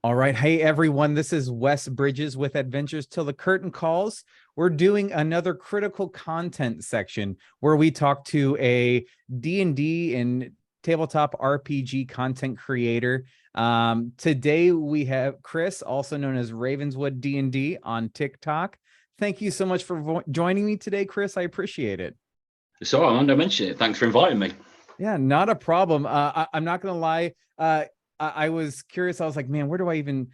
All right. Hey, everyone. This is Wes Bridges with Adventures Till the Curtain Calls. We're doing another critical content section where we talk to a D&D and tabletop RPG content creator. Today we have Chris, also known as RavenswoodDND on TikTok. Thank you so much for joining me today, Chris. I appreciate it. It's all right, man. Don't mention it. Thanks for inviting me. Yeah, not a problem. I'm not going to lie. I was curious. I was like, man, where do I even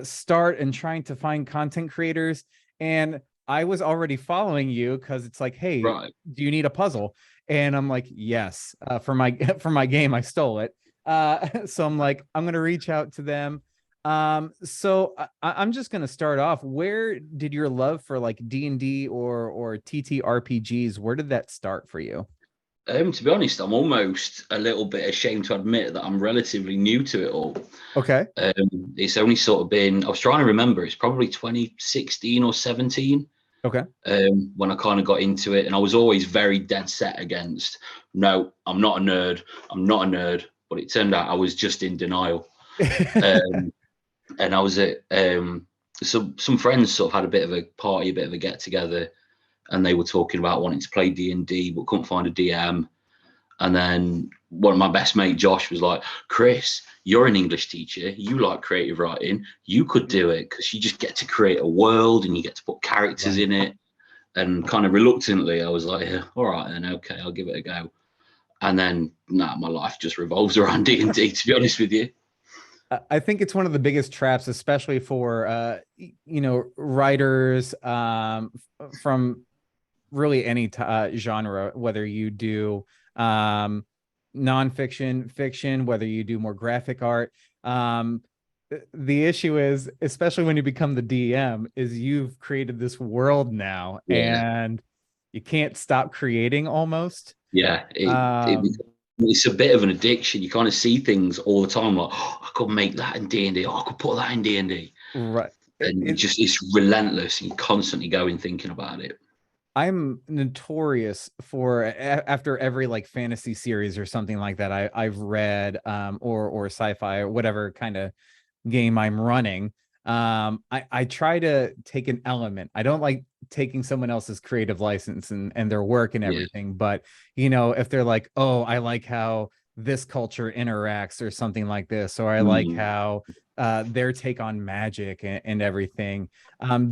start and trying to find content creators? And I was already following you because it's like, hey, Right. do you need a puzzle? And I'm like, yes, for my for my game, I stole it. So I'm like, I'm gonna reach out to them. So I'm just gonna start off. Where did your love for like D&D or TTRPGs? Where did that start for you? To be honest, I'm almost a little bit ashamed to admit that I'm relatively new to it all. Okay. It's only sort of been, I was trying to remember, it's probably 2016 or 17 Okay. when I kind of got into it. And I was always very dead set against, no, I'm not a nerd. I'm not a nerd. But it turned out I was just in denial. Um, and I was at, some friends sort of had a bit of a party, a bit of a get together. And they were talking about wanting to play D&D, but couldn't find a DM. And then one of my best mate, Josh, was like, Chris, you're an English teacher. You like creative writing. You could do it because you just get to create a world and you get to put characters in it. And kind of reluctantly, I was like, yeah, all right, then, okay, I'll give it a go. And then, my life just revolves around D&D, to be honest with you. I think it's one of the biggest traps, especially for writers from really any genre, whether you do nonfiction, fiction, whether you do more graphic art. The issue is, especially when you become the DM, is you've created this world now, Yeah. and you can't stop creating almost. Yeah. It's a bit of an addiction. You kind of see things all the time, like, oh, I could make that in D&D. Oh, I could put that in D&D. Right. And it's relentless. You constantly going thinking about it. I'm notorious for after every like fantasy series or something like that I've read or sci-fi or whatever kind of game I'm running. I try to take an element. I don't like taking someone else's creative license and their work and everything, but if they're like, oh, I like how this culture interacts or something like this, or I like how their take on magic and everything.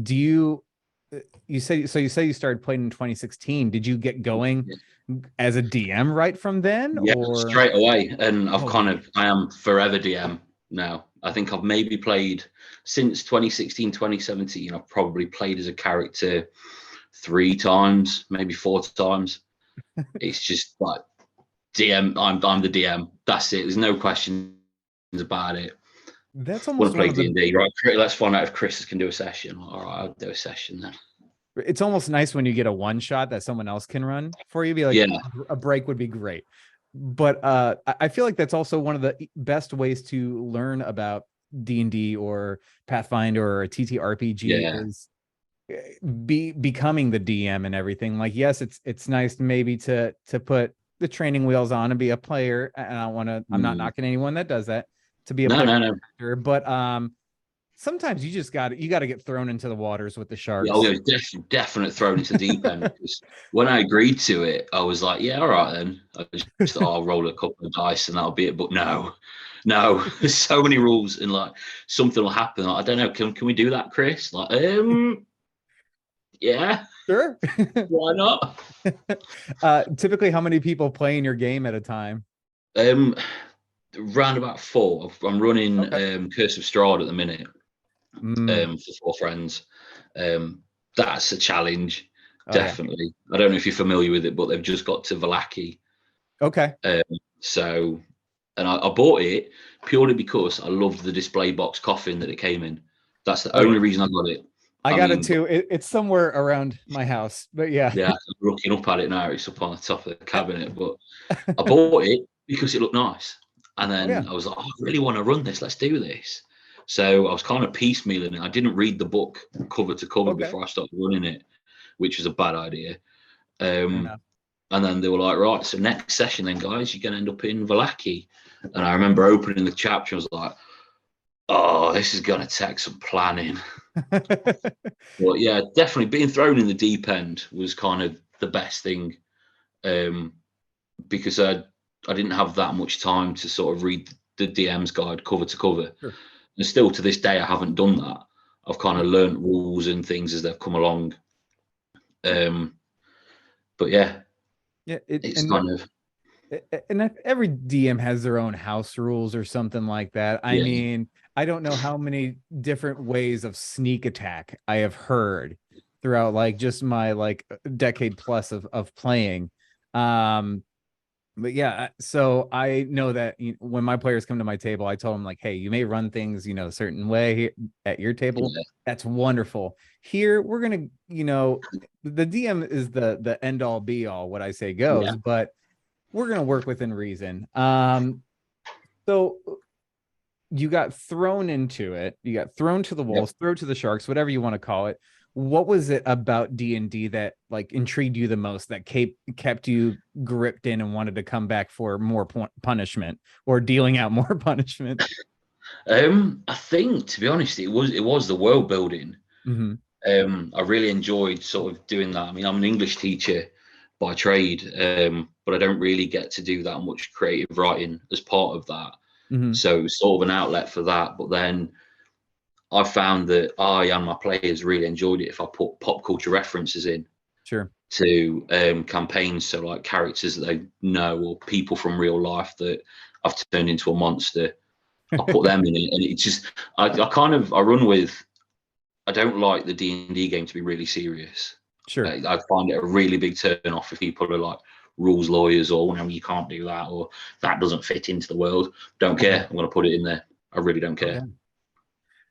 Do you say so? You say you started playing in 2016. Did you get going as a DM right from then? Yeah, or straight away. And I am forever DM now. I think I've maybe played since 2016, 2017. I've probably played as a character 3 times, maybe 4 times. It's just like DM. I'm the DM. That's it. There's no questions about it. That's Want almost to play D&D, right? Let's find out if Chris can do a session. All right, I'll do a session then. It's almost nice when you get a one shot that someone else can run for you. Be like, Yeah. a break would be great. But I feel like that's also one of the best ways to learn about D&D or Pathfinder or TTRPG is becoming the DM and everything. Like, yes, it's nice maybe to put the training wheels on and be a player. And I'm not knocking anyone that does that, to be a player. But sometimes you got to get thrown into the waters with the sharks. Yeah, definitely thrown into the deep end. When I agreed to it, I was like, yeah, all right then. I'll roll a couple of dice and that'll be it. But no, there's so many rules and like something will happen. Like, I don't know. Can we do that, Chris? Like, yeah, sure. Why not? Typically, how many people play in your game at a time? Round about 4. I'm running Curse of Strahd at the minute. For 4 friends. That's a challenge, definitely. Yeah. I don't know if you're familiar with it, but they've just got to Vallaki. Okay. So, and I bought it purely because I loved the display box coffin that it came in. That's the only reason I got it. I got it too. It's somewhere around my house, but yeah. Yeah, I'm looking up at it now. It's up on the top of the cabinet, but I bought it because it looked nice. And then I was like, oh, I really want to run this. Let's do this. So I was kind of piecemealing it. I didn't read the book cover to cover before I started running it, which was a bad idea. And then they were like, right, so next session then, guys, you're going to end up in Vallaki. And I remember opening the chapter and I was like, oh, this is going to take some planning. But yeah, definitely being thrown in the deep end was kind of the best thing, because I didn't have that much time to sort of read the DM's guide cover to cover. Sure. And still to this day, I haven't done that. I've kind of Yeah. learnt rules and things as they've come along. But yeah, Yeah. it's kind of, And every DM has their own house rules or something like that. I yeah, mean, I don't know how many different ways of sneak attack I have heard throughout like just my like decade plus of playing. Um, but yeah, so I know that when my players come to my table, I told them like, hey, you may run things, a certain way at your table. yeah, That's wonderful. Here, we're gonna, the DM is the end all be all, what I say yeah, goes, but we're gonna work within reason. So you got thrown into it, you got thrown to the yep. wolves, thrown to the sharks, whatever you want to call it. What was it about D&D that like intrigued you the most, that kept you gripped in and wanted to come back for more punishment or dealing out more punishment? I think, to be honest, it was the world building. Mm-hmm. I really enjoyed sort of doing that. I mean, I'm an English teacher by trade, but I don't really get to do that much creative writing as part of that. Mm-hmm. So it was sort of an outlet for that. But then I found that I and my players really enjoyed it if I put pop culture references in Sure. to campaigns. So like characters that they know or people from real life that I've turned into a monster. I put them in it, and it's just I run with. I don't like the D&D game to be really serious. Sure. I find it a really big turn off if people are like rules lawyers or no, you can't do that or that doesn't fit into the world. Don't Mhm. care. I'm going to put it in there. I really don't Okay. care.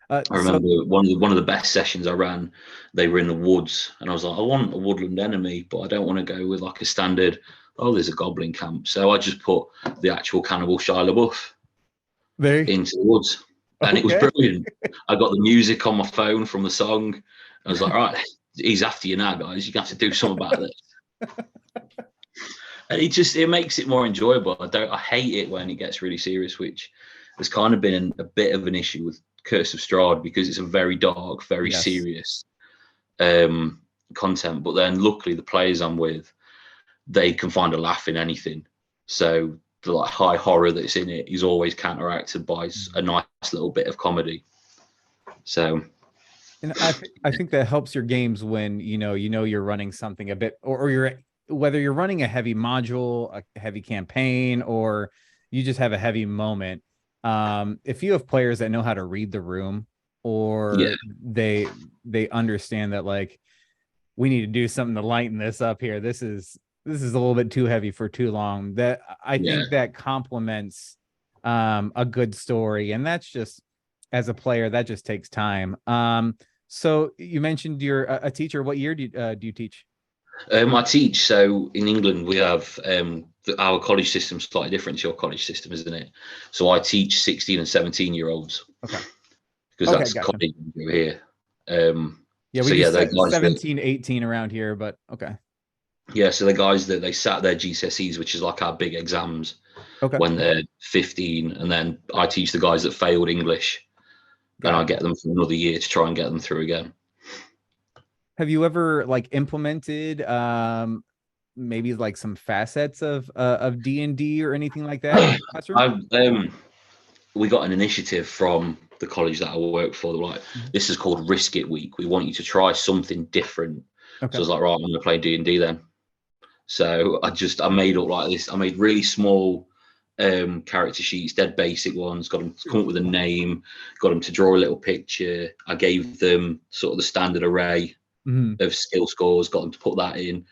I So remember one of the best sessions I ran. They were in the woods, and I was like, I want a woodland enemy, but I don't want to go with like a standard. Oh, there's a goblin camp, so I just put the actual cannibal Shia LaBeouf there. into the woods, and it was Okay. brilliant. I got the music on my phone from the song. I was like, all right, he's after you now, guys. You have to do something about this. And it makes it more enjoyable. I hate it when it gets really serious, which has kind of been a bit of an issue with Curse of Strahd because it's a very dark, very Yes. serious content. But then luckily the players I'm with, they can find a laugh in anything. So the like high horror that's in it is always counteracted by a nice little bit of comedy. So And I think that helps your games when you're running something a bit, or you're, whether you're running a heavy module, a heavy campaign, or you just have a heavy moment. If you have players that know how to read the room, yeah, or they understand that like we need to do something to lighten this up here. This is a little bit too heavy for too long. That I yeah. think that complements a good story, and that's just, as a player, that just takes time. So you mentioned you're a teacher. What year do you teach? I teach. So in England, we have our college system slightly different to your college system, isn't it? So I teach 16 and 17-year-olds Okay. because Okay, that's gotcha. college over here. Um, Yeah, we so do yeah, the guys that 17, 18 around here, but okay. yeah, so the guys that they sat their GCSEs, which is like our big exams Okay. when they're 15, and then I teach the guys that failed English, and I Gotcha. get them for another year to try and get them through again. Have you ever like implemented maybe like some facets of D&D or anything like that in the classroom? I've we got an initiative from the college that I work for. They're like, Mhm. this is called Risk It Week. We want you to try something different. So I Okay. was like, right, I'm going to play D&D then. So I made up like this. I made really small character sheets, dead basic ones. Got them to come up with a name. Got them to draw a little picture. I gave them sort of the standard array Mhm. of skill scores. Got them to put that in,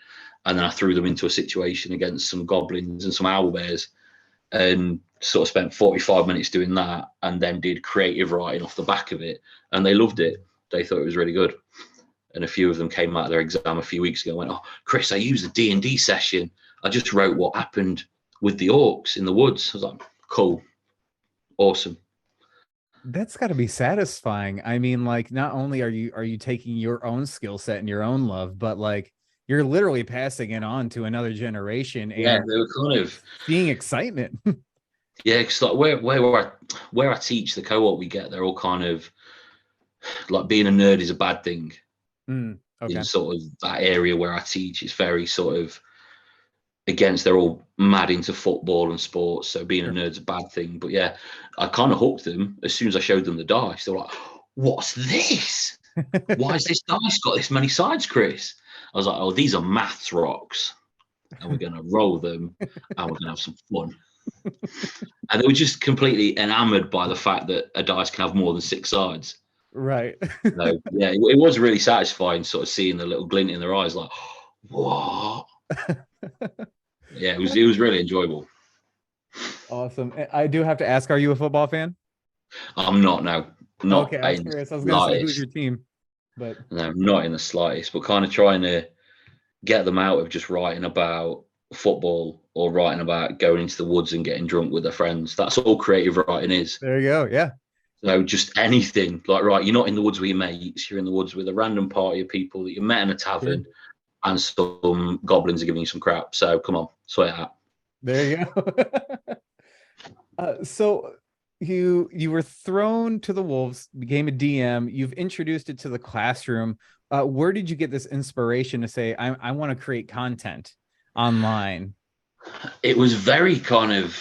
and then I threw them into a situation against some goblins and some owlbears and sort of spent 45 minutes doing that and then did creative writing off the back of it, and they loved it. They thought it was really good, and a few of them came out of their exam a few weeks ago and went, oh Chris, I used the D&D session, I just wrote what happened with the orcs in the woods. I was like, cool, awesome. That's got to be satisfying. I mean, like, not only are you taking your own skill set and your own love, but like you're literally passing it on to another generation Yeah, and they were kind of seeing excitement. Yeah, because like where I teach the cohort we get, they're all kind of like being a nerd is a bad thing in Okay. sort of that area where I teach. It's very sort of against. They're all mad into football and sports, so being a Sure. nerd's a bad thing. But yeah, I kind of hooked them as soon as I showed them the dice. They're like, "What's this? Why has this dice got this many sides, Chris?" I was like, "Oh, these are maths rocks, and we're going to roll them, and we're going to have some fun." And they were just completely enamored by the fact that a dice can have more than six sides. Right. So yeah, it was really satisfying, sort of seeing the little glint in their eyes, like, "What?" Yeah, it was really enjoyable. Awesome. I do have to ask, are you a football fan? I'm not now, not Okay, I was in the curious. I was gonna say, who's slightest. your team? But No, not in the slightest. But kind of trying to get them out of just writing about football or writing about going into the woods and getting drunk with their friends. That's all creative writing is. there you go. Yeah. So just anything like, right, you're not in the woods with your mates, you're in the woods with a random party of people that you met in a Sure. tavern, and some goblins are giving you some crap. So come on, sweat it out. There you go. So you were thrown to the wolves, became a DM. You've introduced it to the classroom. Where did you get this inspiration to say, I want to create content online? It was very kind of,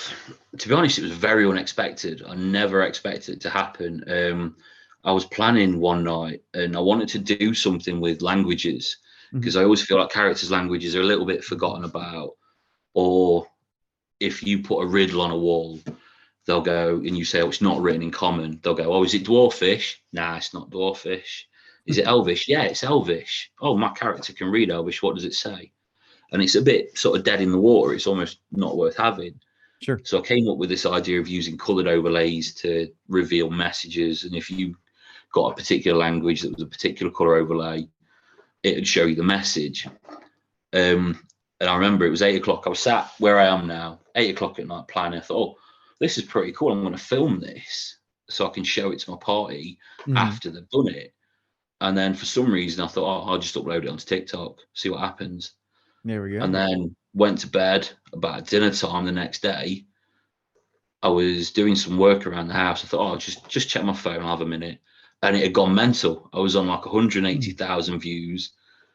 to be honest, it was very unexpected. I never expected it to happen. I was planning one night and I wanted to do something with languages Mhm. because I always feel like characters' languages are a little bit forgotten about. Or if you put a riddle on a wall, they'll go and you say, "Oh, it's not written in common." They'll go, "Oh, is it dwarfish?" Nah, it's not dwarfish. Is it elvish? Yeah, it's elvish. Oh, my character can read elvish. What does it say? And it's a bit sort of dead in the water. It's almost not worth having. Sure. So I came up with this idea of using coloured overlays to reveal messages. And if you got a particular language that was a particular colour overlay, it would show you the message. And I remember it was 8 o'clock. I was sat where I am now, 8 o'clock at night planning. I thought, oh, this is pretty cool. I'm going to film this so I can show it to my party Mhm. after they've done it. And then for some reason, I thought, oh, I'll just upload it onto TikTok, see what happens. There we And go. then went to bed about dinner time the next day. I was doing some work around the house. I thought, oh, just check my phone, I'll have a minute. And it had gone mental. I was on like Mm. 180,000 views,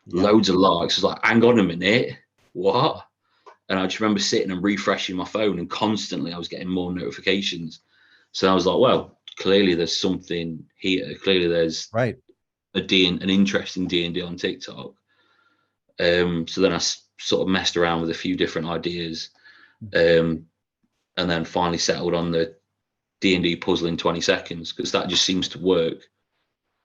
Yeah. loads of likes. I was like, hang on a minute, what? And I just remember sitting and refreshing my phone, and constantly I was getting more notifications. So I was like, well, clearly there's something here. Clearly there's Right. an interesting D&D on TikTok. So then I sort of messed around with a few different ideas, and then finally settled on the D&D puzzle in 20 seconds because that just seems to work.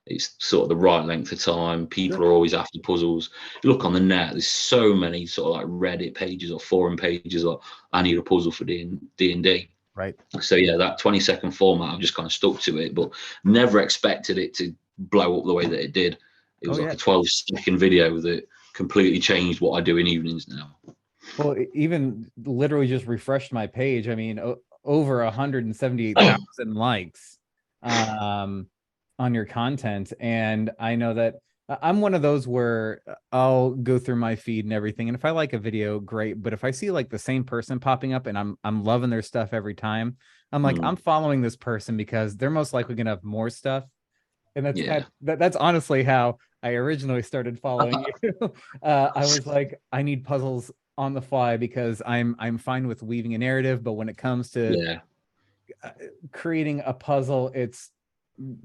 It's sort of the right length of time. People Sure. are always after puzzles. You look on the net, there's so many sort of like Reddit pages or forum pages or I need a puzzle for D&D. Right. So yeah, that 20-second format, I've just kind of stuck to it, but never expected it to blow up the way that it did. It Oh was like yeah. a 12-second video that completely changed what I do in evenings now. Well, even literally just refreshed my page. I mean, over 178,000 likes um, on your content. And I know that I'm one of those where I'll go through my feed and everything. And if I like a video, great. But if I see like the same person popping up and I'm loving their stuff every time, I'm like, Mm, I'm following this person because they're most likely gonna have more stuff. And yeah. that's honestly how I originally started following you. I was like, I need puzzles on the fly because I'm fine with weaving a narrative, but when it comes to Yeah. creating a puzzle, it's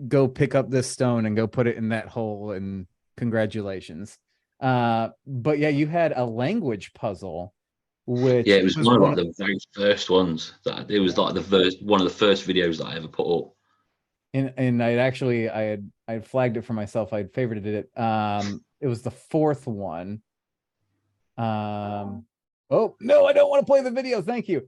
go pick up this stone and go put it in that hole and congratulations. But yeah, you had a language puzzle, Yeah, which it was was one of one like of the very first ones that it was like the first one of the first videos that I ever put up. and I had flagged it for myself. I'd favorited it. It was the fourth one. Oh no, I don't want to play the video. Thank you.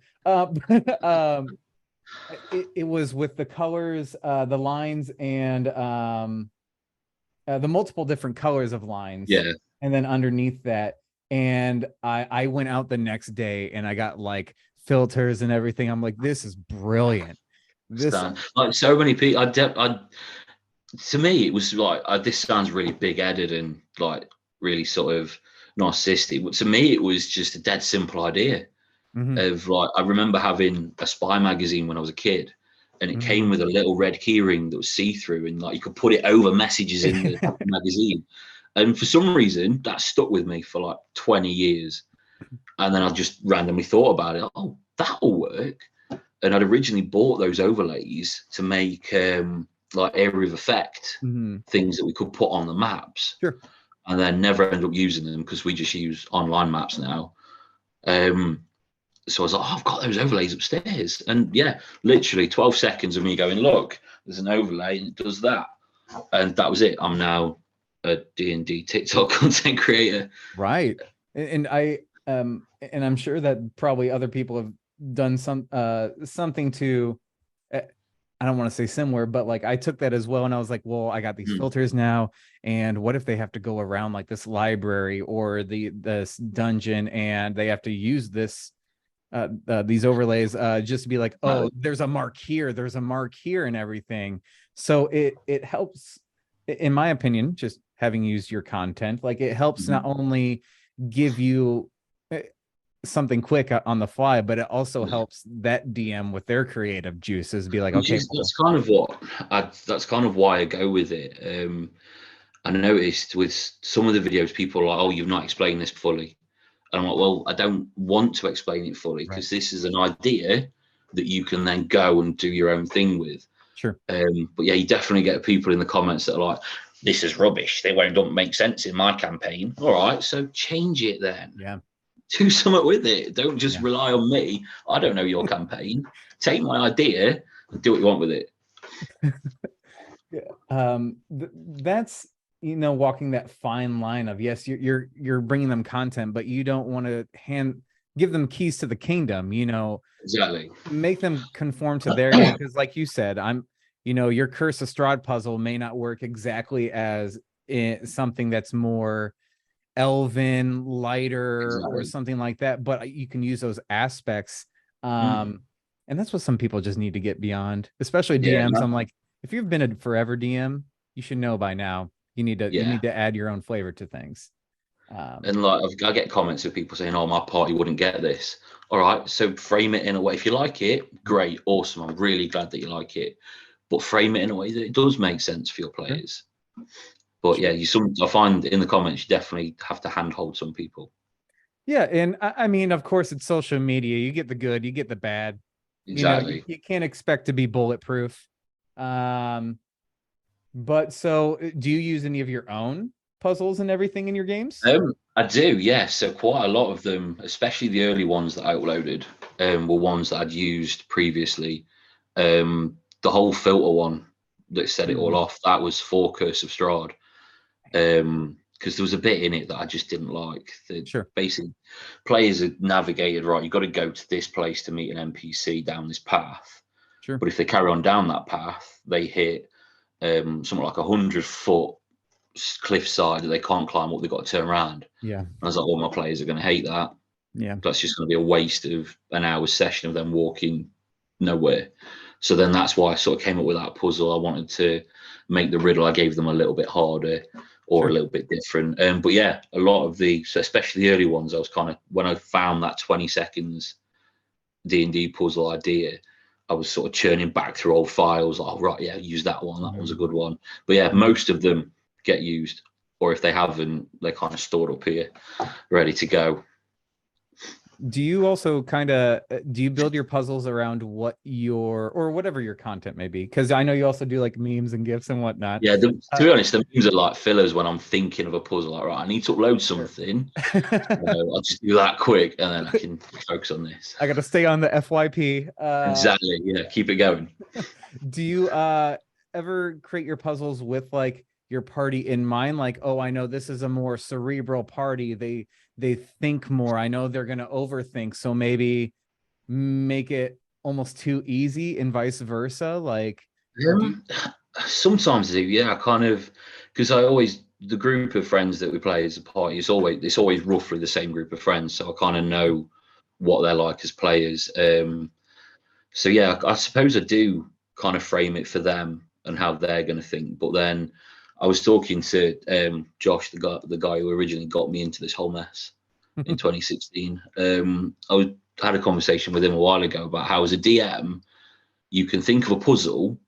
It was with the colors, the lines, and the multiple different colors of lines, Yeah. and then underneath that. And I went out the next day and I got like filters and everything. I'm like, this is brilliant. This Stan. Like so many people, to me, it was like this sounds really big-headed and like really sort of narcissistic, but to me, it was just a dead simple idea. of like, I remember having a spy magazine when I was a kid, and it came Mm-hmm. with a little red keyring that was see-through, and like you could put it over messages in the magazine. And for some reason, that stuck with me for like 20 years. And then I just randomly thought about it. Oh, that'll work. And I'd originally bought those overlays to make like area of effect Mm-hmm. things that we could put on the maps, Sure. and then never end up using them because we just use online maps now. So I was like, oh, I've got those overlays upstairs. And yeah, literally 12 seconds of me going, look, there's an overlay and it does that. And that was it. I'm now a D&D TikTok content creator. Right. And and I'm sure that probably other people have done something to, I don't want to say similar, but like I took that as well, and I was like, well, I got these filters now, and what if they have to go around like this library or this dungeon, and they have to use these overlays just to be like, oh, there's a mark here, and everything. So it helps, in my opinion, just having used your content, like it helps not only give you something quick on the fly, but it also helps that DM with their creative juices be like, okay, that's kind of why I go with it. I noticed with some of the videos, people are like, oh, you've not explained this fully. And I'm like, well, I don't want to explain it fully because this is an idea that you can then go and do your own thing with. Sure. But yeah, you definitely get people in the comments that are like, this is rubbish. Don't make sense in my campaign. All right, so change it then. Yeah. Do something with it. Don't just rely on me. I don't know your campaign. Take my idea and do what you want with it. That's, walking that fine line of, yes, you're bringing them content, but you don't want to give them keys to the kingdom, Exactly. make them conform to their game. Because like you said, your Curse of Strahd puzzle may not work exactly as something that's more elven, lighter, or something like that, but you can use those aspects. And that's what some people just need to get beyond, especially DMs. I'm like, if you've been a forever DM, you should know by now you need to add your own flavor to things. And like I get comments of people saying, oh, my party wouldn't get this. All right, so frame it in a way. If you like it, great, awesome. I'm really glad that you like it, but frame it in a way that it does make sense for your players. Sure. But yeah, I find in the comments, you definitely have to handhold some people. Yeah, and I mean, of course, it's social media. You get the good, you get the bad. Exactly. You can't expect to be bulletproof. But so, do you use any of your own puzzles and everything in your games? I do, yes. So quite a lot of them, especially the early ones that I uploaded, were ones that I'd used previously. The whole filter one that set it all off, that was for Curse of Strahd. Because there was a bit in it that I just didn't like. Basically, players had navigated, right, you've got to go to this place to meet an NPC down this path. Sure. But if they carry on down that path, they hit something like 100-foot cliffside that they can't climb up, they've got to turn around. Yeah. And I was like, well, my players are going to hate that. Yeah. That's just going to be a waste of an hour's session of them walking nowhere. So then that's why I sort of came up with that puzzle. I wanted to make the riddle I gave them a little bit harder or a little bit different. But yeah, a lot of so especially the early ones, I was kind of, when I found that 20 seconds D&D puzzle idea, I was sort of churning back through old files. Oh, right, yeah, use that one. That was a good one. But yeah, most of them get used, or if they haven't, they're kind of stored up here, ready to go. Do you also do you build your puzzles around what or whatever your content may be? Because I know you also do like memes and GIFs and whatnot. Yeah, to be honest, the memes are like fillers when I'm thinking of a puzzle. Like, right, I need to upload something. I'll just do that quick, and then I can focus on this. I got to stay on the FYP. Exactly. Yeah, keep it going. Do you ever create your puzzles with like your party in mind? Like, oh, I know this is a more cerebral party. They think more. I know they're going to overthink. So maybe make it almost too easy and vice versa. Like, sometimes I do. Yeah, I kind of, because the group of friends that we play as a party, it's always roughly the same group of friends. So I kind of know what they're like as players. So yeah, I suppose I do kind of frame it for them and how they're going to think. But then I was talking to Josh, the guy who originally got me into this whole mess in 2016. I had a conversation with him a while ago about how, as a DM, you can think of a puzzle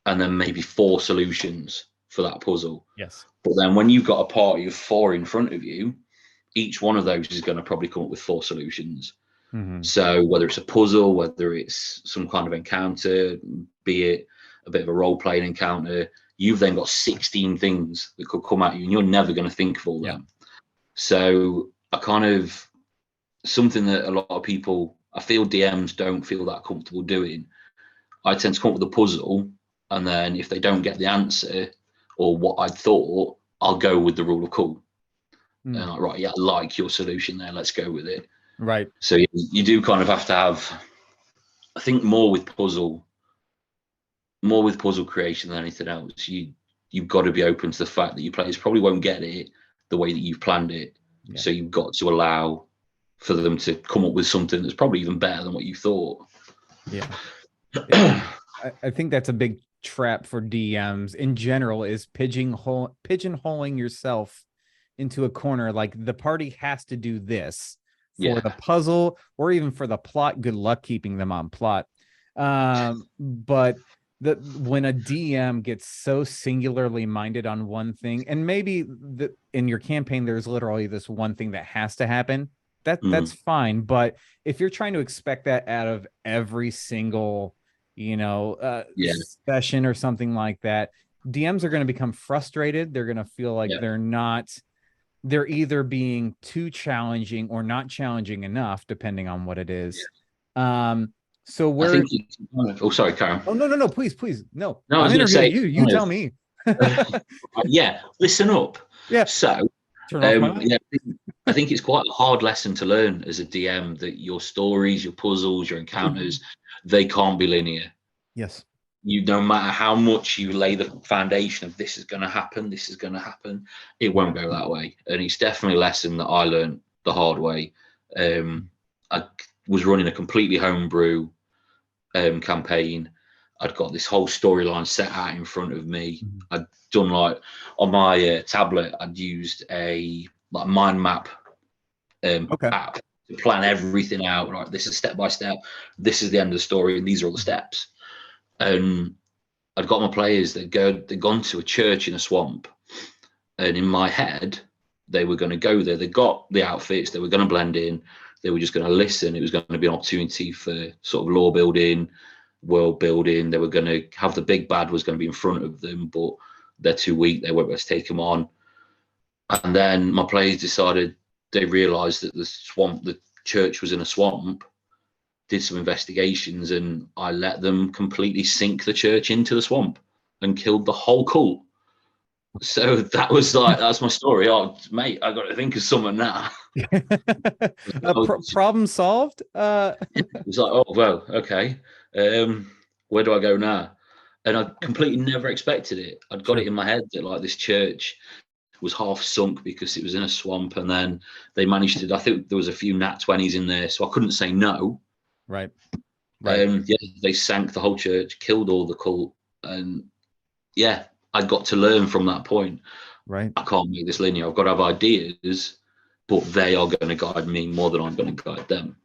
and then maybe 4 solutions for that puzzle. Yes. But then when you've got a party of 4 in front of you, each one of those is going to probably come up with 4 solutions. Mm-hmm. So whether it's a puzzle, whether it's some kind of encounter, be it a bit of a role-playing encounter, you've then got 16 things that could come at you, and you're never going to think of all them. So I kind of, something that a lot of people, I feel DMs don't feel that comfortable doing. I tend to come up with a puzzle, and then if they don't get the answer or what I thought, I'll go with the rule of cool. And like, right, yeah, I like your solution there. Let's go with it. Right. So you do kind of have to have, I think, more with puzzle creation than anything else. You've got to be open to the fact that your players probably won't get it the way that you've planned it. Yeah. So you've got to allow for them to come up with something that's probably even better than what you thought. Yeah. I think that's a big trap for DMs in general, is pigeonholing yourself into a corner. Like, the party has to do this for the puzzle or even for the plot. Good luck keeping them on plot. But when a DM gets so singularly minded on one thing, and maybe in your campaign there's literally this one thing that has to happen, that's fine. But if you're trying to expect that out of every single session or something like that, DMs are going to become frustrated. They're going to feel like they're either being too challenging or not challenging enough, depending on what it is. So we're sorry, Karen. Oh, no, please no, I was I'm interviewing say, you tell me. Listen up. So turn off my mic. I think it's quite a hard lesson to learn as a DM, that your stories, your puzzles, your encounters, they can't be linear. Yes. No matter how much you lay the foundation of this is going to happen, it won't go that way. And it's definitely a lesson that I learned the hard way. I was running a completely homebrew campaign. I'd got this whole storyline set out in front of me. I'd done, like, on my tablet, I'd used a mind map app to plan everything out. Right, this is step by step. This is the end of the story, and these are all the steps. And I'd got my players, they'd gone to a church in a swamp, and in my head, they were going to go there. They got the outfits, they were going to blend in, they were just going to listen. It was going to be an opportunity for sort of lore building, world building. They were going to have the big bad was going to be in front of them, but they're too weak, they weren't able to take them on. And then my players decided, they realised that the church was in a swamp, did some investigations, and I let them completely sink the church into the swamp and killed the whole cult. So that's my story. Oh, mate, I got to think of something now. Problem solved. It was like, oh well, okay. Where do I go now? And I completely never expected it. I'd got it in my head that, like, this church was half sunk because it was in a swamp, and then they managed to, I think there was a few nat 20s in there, so I couldn't say no. Right. They sank the whole church, killed all the cult, and I got to learn from that point. Right. I can't make this linear. I've got to have ideas, but they are going to guide me more than I'm going to guide them.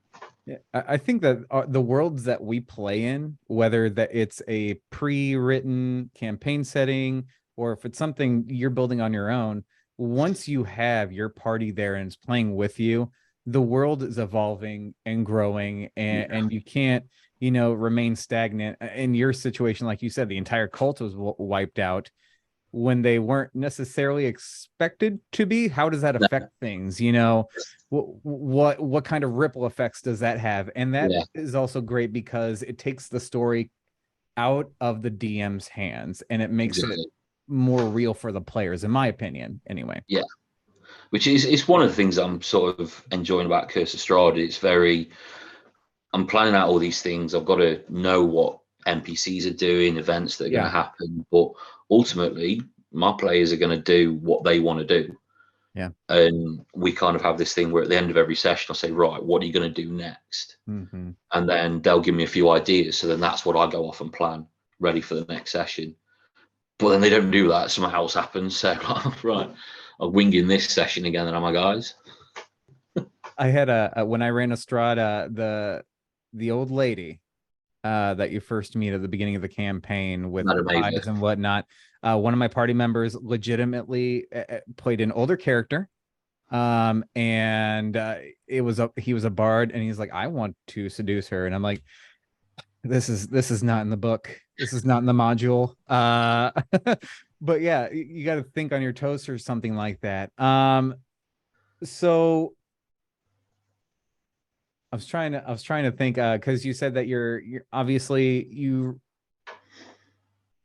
Yeah, I think that the worlds that we play in, whether that it's a pre-written campaign setting or if it's something you're building on your own, once you have your party there and it's playing with you, the world is evolving and growing, and you can't, remain stagnant. In your situation, like you said, the entire cult was wiped out when they weren't necessarily expected to be. How does that affect things? What kind of ripple effects does that have? And that is also great because it takes the story out of the DM's hands and it makes it more real for the players, in my opinion, anyway. Yeah. Which it's one of the things I'm sort of enjoying about Curse of Strahd. I'm planning out all these things. I've got to know what NPCs are doing, events that are going to happen, but ultimately my players are going to do what they want to do. Yeah. And we kind of have this thing where at the end of every session, I'll say, right, what are you going to do next? Mm-hmm. And then they'll give me a few ideas. So then that's what I go off and plan, ready for the next session. But then they don't do that. Something else happens. So, right, I'm winging this session again. And I'm like, guys. I had when I ran Estrada, the old lady that you first meet at the beginning of the campaign with Madam the Ava. eyes and whatnot. One of my party members legitimately played an older character, and he was a bard, and he's like, I want to seduce her, and I'm like, this is not in the book. This is not in the module. But yeah, you got to think on your toes or something like that. So I was trying to think because you said that you're obviously you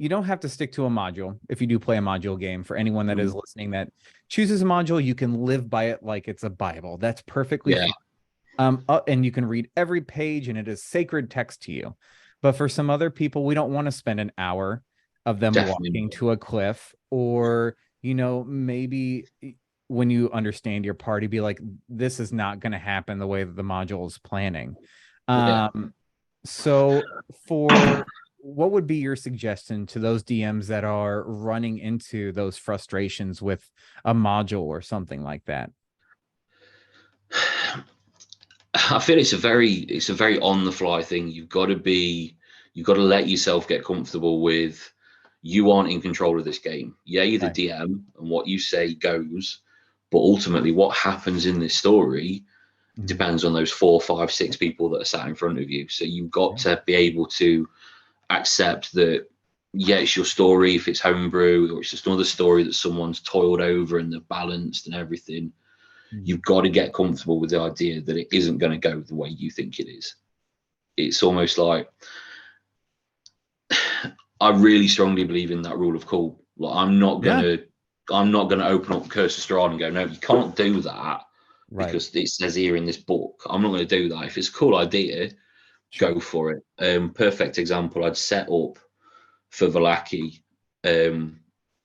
don't have to stick to a module if you do play a module game. For anyone that is Mm. listening that chooses a module, you can live by it like it's a Bible. That's perfectly Yeah, fine. And you can read every page and it is sacred text to you. But for some other people, we don't want to spend an hour of them definitely. walking to a cliff, or, maybe when you understand your party, be like, this is not going to happen the way that the module is planning. Yeah. So for what would be your suggestion to those DMs that are running into those frustrations with a module or something like that? I feel it's a very on the fly thing. You've got to let yourself get comfortable with you aren't in control of this game. Yeah, you're the Right. DM and what you say goes, but ultimately what happens in this story Mhm. depends on those 4, 5, 6 people that are sat in front of you. So you've got Yeah. to be able to accept that, yeah, it's your story. If it's homebrew or it's just another story that someone's toiled over and they're balanced and everything, Mhm. you've got to get comfortable with the idea that it isn't going to go the way you think it is. It's almost like I really strongly believe in that rule of cool. Like Yeah. I'm not gonna open up Curse of Strahd and go, no, you can't do that Right. because it says here in this book. I'm not going to do that. If it's a cool idea, Sure. go for it. Perfect example. I'd set up for Valaki. Um,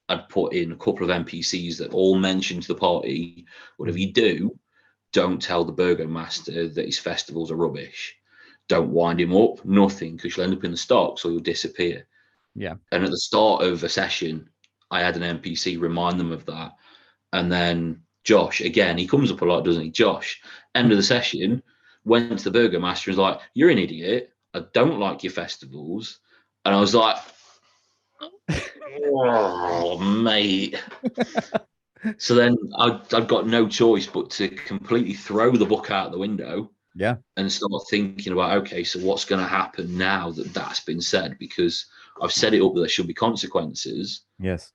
I'd put in a couple of NPCs that all mention to the party, whatever Mhm. you do, don't tell the burgomaster that his festivals are rubbish. Don't wind him up, nothing, because you'll end up in the stocks or you'll disappear. Yeah. And at the start of a session, I had an NPC remind them of that. And then Josh, again, he comes up a lot, doesn't he? Josh, end of the session, went to the burgomaster and was like, you're an idiot. I don't like your festivals. And I was like, oh, mate. So then I've got no choice but to completely throw the book out the window Yeah. and start thinking about, okay, so what's going to happen now that that's been said? Because I've set it up that there should be consequences, Yes.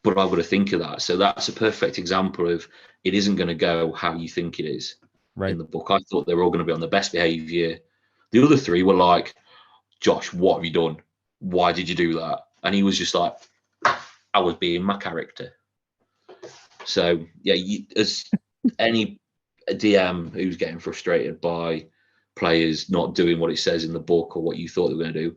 but I've got to think of that. So that's a perfect example of it isn't going to go how you think it is in Right. the book. I thought they were all going to be on the best behavior. The other three were like, Josh, what have you done? Why did you do that? And he was just like, I was being my character. So yeah, as any DM who's getting frustrated by players not doing what it says in the book or what you thought they were going to do,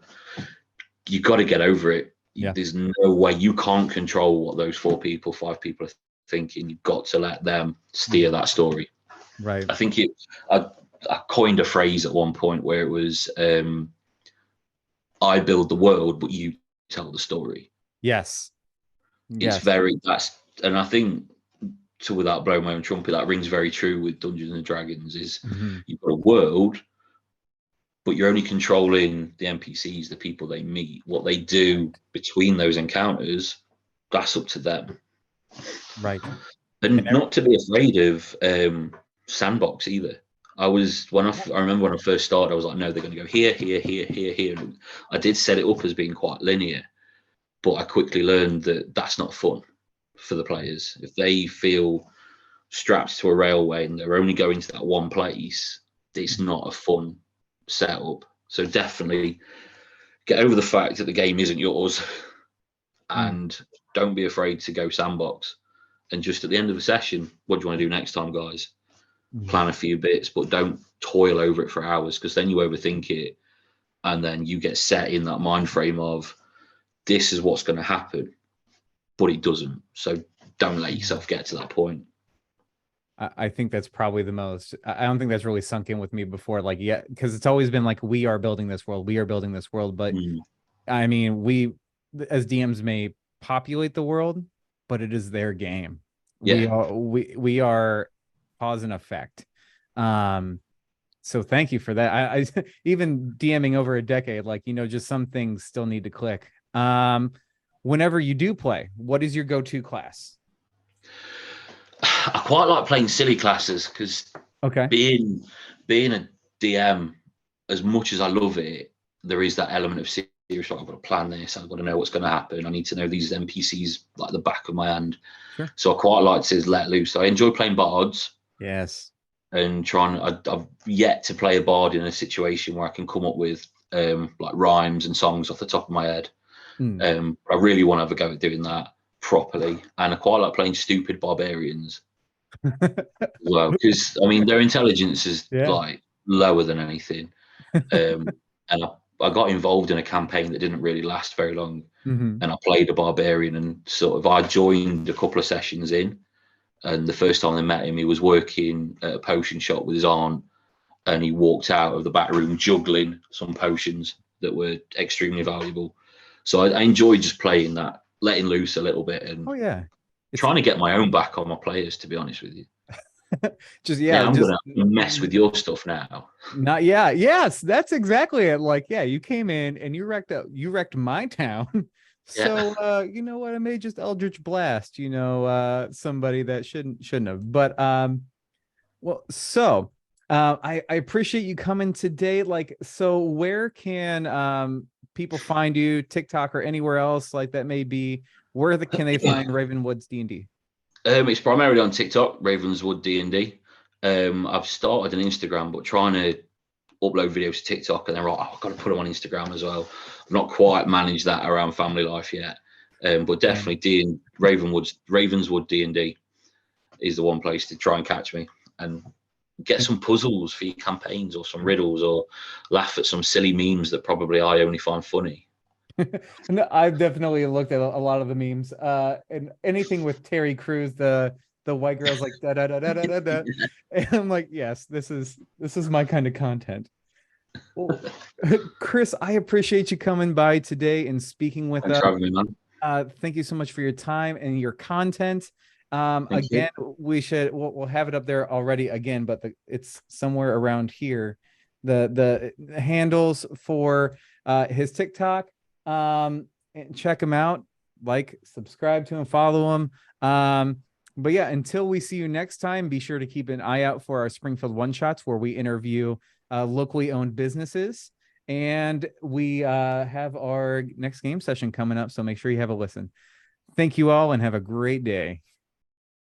you got to get over it. Yeah. There's no way you can't control what those 4 people, 5 people are thinking. You've got to let them steer Mhm. that story. Right. I think I coined a phrase at one point where it was, I build the world, but you tell the story. Yes. It's Yes. very, and I think, to without blowing my own trumpet, that rings very true with Dungeons and Dragons. Is Mhm. you've got a world, but you're only controlling the NPCs, the people they meet, what they do Right. between those encounters. That's up to them, Right. And and not to be afraid of sandbox either. I remember when I first started, I was like, no, they're going to go here, here, here, here, here. And I did set it up as being quite linear, but I quickly learned that that's not fun for the players. If they feel strapped to a railway and they're only going to that one place, it's Mhm. not a fun setup. So definitely get over the fact that the game isn't yours Mm. and don't be afraid to go sandbox. And just at the end of the session, what do you want to do next time, guys? Mhm. Plan a few bits, but don't toil over it for hours because then you overthink it and then you get set in that mind frame of this is what's going to happen, but it doesn't. So don't let Mhm. yourself get to that point. I think that's probably the most. I don't think that's really sunk in with me before. Like, yeah, because it's always been like, we are building this world, we are building this world. But Mm, I mean, we as DMs may populate the world, but it is their game. yeah, We are cause and effect. So thank you for that. I even DMing over a decade, like, just some things still need to click. Whenever you do play, what is your go-to class? I quite like playing silly classes because Okay. being a DM, as much as I love it, there is that element of serious. Like, I've got to plan this. I've got to know what's going to happen. I need to know these NPCs like the back of my hand. Sure. So I quite like to let loose. I enjoy playing bards Yes. and trying. I've yet to play a bard in a situation where I can come up with like rhymes and songs off the top of my head. Mm. I really want to have a go at doing that properly, and I quite like playing stupid barbarians as well, because I mean their intelligence is Yeah. like lower than anything. And I got involved in a campaign that didn't really last very long, Hmm. and I played a barbarian, and sort of I joined a couple of sessions in, and the first time I met him, he was working at a potion shop with his aunt, and he walked out of the back room juggling some potions that were extremely valuable. So I enjoyed just playing that, letting loose a little bit, and Oh yeah. It's trying to get my own back on my players. To be honest with you, just, yeah, yeah, I'm just gonna mess with your stuff now. not, yeah, yes, that's exactly it. Like, yeah, you came in and you wrecked my town. Yeah, So you know what? I may just Eldritch Blast, somebody that shouldn't have. But well, so I appreciate you coming today. Like, so where can people find you, TikTok or anywhere else like that may be? Can they find Ravenwood's D&D? it's primarily on TikTok, RavenswoodDND. I've started an Instagram, but trying to upload videos to TikTok, and they're like, oh, I've got to put them on Instagram as well. I've not quite managed that around family life yet, but And definitely Ravenswood D&D is the one place to try and catch me and get some puzzles for your campaigns, or some riddles, or laugh at some silly memes that probably I only find funny. no, I've definitely looked at a lot of the memes. And anything with Terry Crews, the white girl's like da da da da da da da. And I'm like, yes, this is my kind of content. Well, Chris, I appreciate you coming by today and speaking with Thanks us. for having me, man. Thank you so much for your time and your content. Thank you. Again, we'll have it up there already again, but it's somewhere around here. The handles for his TikTok. And check him out, like, subscribe to him, follow him. But yeah, until we see you next time, be sure to keep an eye out for our Springfield One Shots, where we interview locally owned businesses. And we have our next game session coming up, so make sure you have a listen. Thank you all and have a great day.